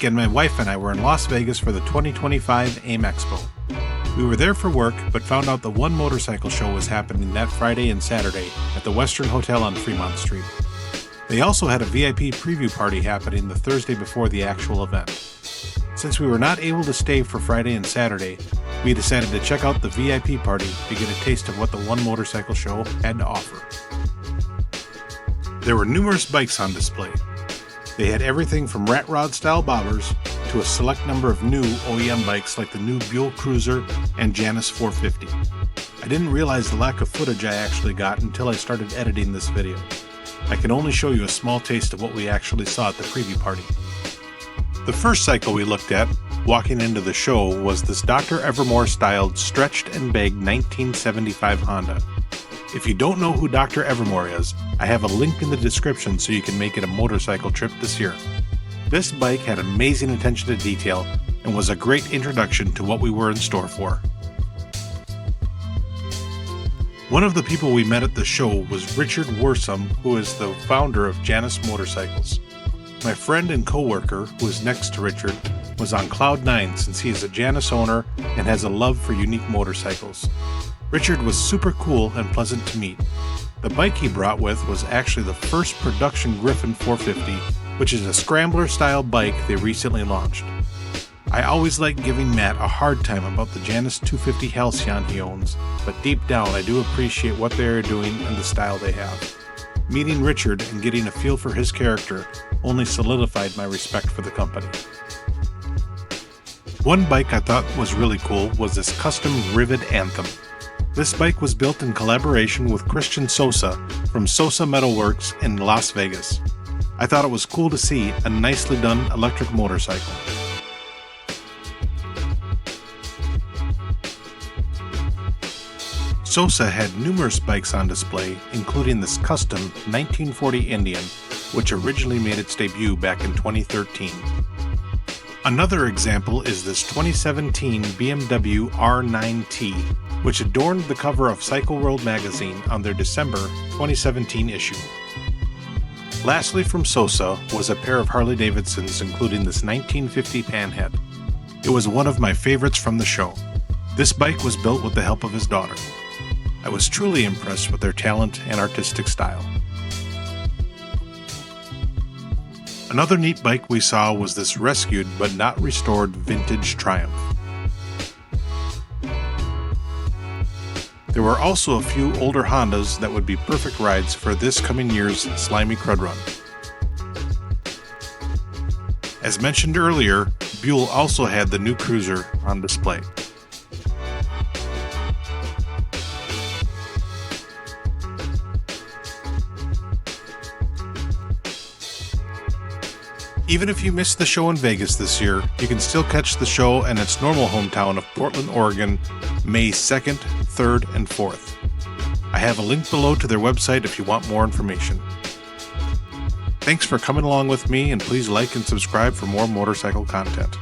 weekend, my wife and I were in Las Vegas for the 2025 AIM Expo. We were there for work, but found out the One Motorcycle Show was happening that Friday and Saturday at the Western Hotel on Fremont Street. They also had a VIP preview party happening the Thursday before the actual event. Since we were not able to stay for Friday and Saturday, we decided to check out the VIP party to get a taste of what the One Motorcycle Show had to offer. There were numerous bikes on display. They had everything from rat rod style bobbers to a select number of new OEM bikes like the new Buell Cruiser and Janus 450. I didn't realize the lack of footage I actually got until I started editing this video. I can only show you a small taste of what we actually saw at the preview party. The first cycle we looked at, walking into the show, was this Dr. Evermore styled stretched and bagged 1975 Honda. If you don't know who Dr. Evermore is, I have a link in the description so you can make it a motorcycle trip this year. This bike had amazing attention to detail and was a great introduction to what we were in store for. One of the people we met at the show was Richard Worsum, who is the founder of Janus Motorcycles. My friend and co-worker, who is next to Richard, was on cloud nine since he is a Janus owner and has a love for unique motorcycles. Richard was super cool and pleasant to meet. The bike he brought with was actually the first production Gryffin 450, which is a scrambler-style bike they recently launched. I always like giving Matt a hard time about the Janus 250 Halcyon he owns, but deep down I do appreciate what they are doing and the style they have. Meeting Richard and getting a feel for his character only solidified my respect for the company. One bike I thought was really cool was this custom Rivet Anthem. This bike was built in collaboration with Christian Sosa from Sosa Metal Works in Las Vegas. I thought it was cool to see a nicely done electric motorcycle. Sosa had numerous bikes on display, including this custom 1940 Indian, which originally made its debut back in 2013. Another example is this 2017 BMW R9T, which adorned the cover of Cycle World magazine on their December 2017 issue. Lastly from Sosa was a pair of Harley-Davidsons, including this 1950 Panhead. It was one of my favorites from the show. This bike was built with the help of his daughter. I was truly impressed with their talent and artistic style. Another neat bike we saw was this rescued but not restored vintage Triumph. There were also a few older Hondas that would be perfect rides for this coming year's Slimy Crud Run. As mentioned earlier, Buell also had the new Cruiser on display. Even if you missed the show in Vegas this year, you can still catch the show in its normal hometown of Portland, Oregon, May 2nd, 3rd, and 4th. I have a link below to their website if you want more information. Thanks for coming along with me, and please like and subscribe for more motorcycle content.